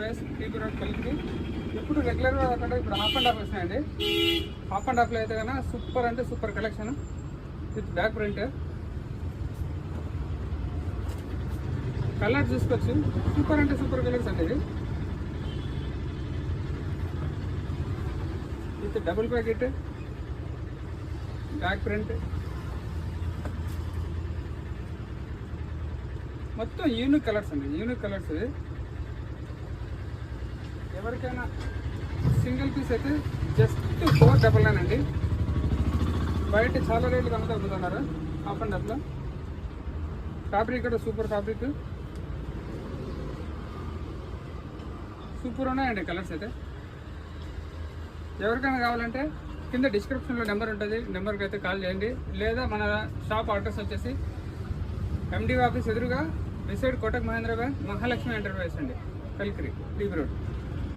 Enterprise TP road కలిపి ఇప్పుడు రెగ్యులర్గా కాకుండా ఇప్పుడు హాఫ్ అండ్ హాఫ్ వస్తున్నాయండి. హాఫ్ అండ్ హాఫ్లో అయితే కన్నా సూపర్ అంటే super collection with back print. Colour చూసుకోవచ్చు, సూపర్ అంటే సూపర్ కలర్స్ అండి. ఇది with double packet back print మొత్తం యూనిక్ కలర్స్ అండి. యూనిక్ కలర్స్ ఇది ఎవరికైనా సింగిల్ పీస్ అయితే జస్ట్ 499 అండి. బయట చాలా రేట్లు అమ్ముతున్నారు హాఫ్ అండ్ హాఫ్లో. ఫ్యాబ్రిక్ కూడా సూపర్ ఫ్యాబ్రిక్, సూపర్ ఉన్నాయండి కలర్స్ అయితే. ఎవరికైనా కావాలంటే కింద డిస్క్రిప్షన్లో నెంబర్ ఉంటుంది, నెంబర్కి అయితే కాల్ చేయండి. లేదా మన షాప్ అడ్రస్ వచ్చేసి ఎండి ఆఫీస్ ఎదురుగా beside Kotak Mahindra bank Mahalakshmi enterprise అండి, కల్కిరి టీపీ రోడ్.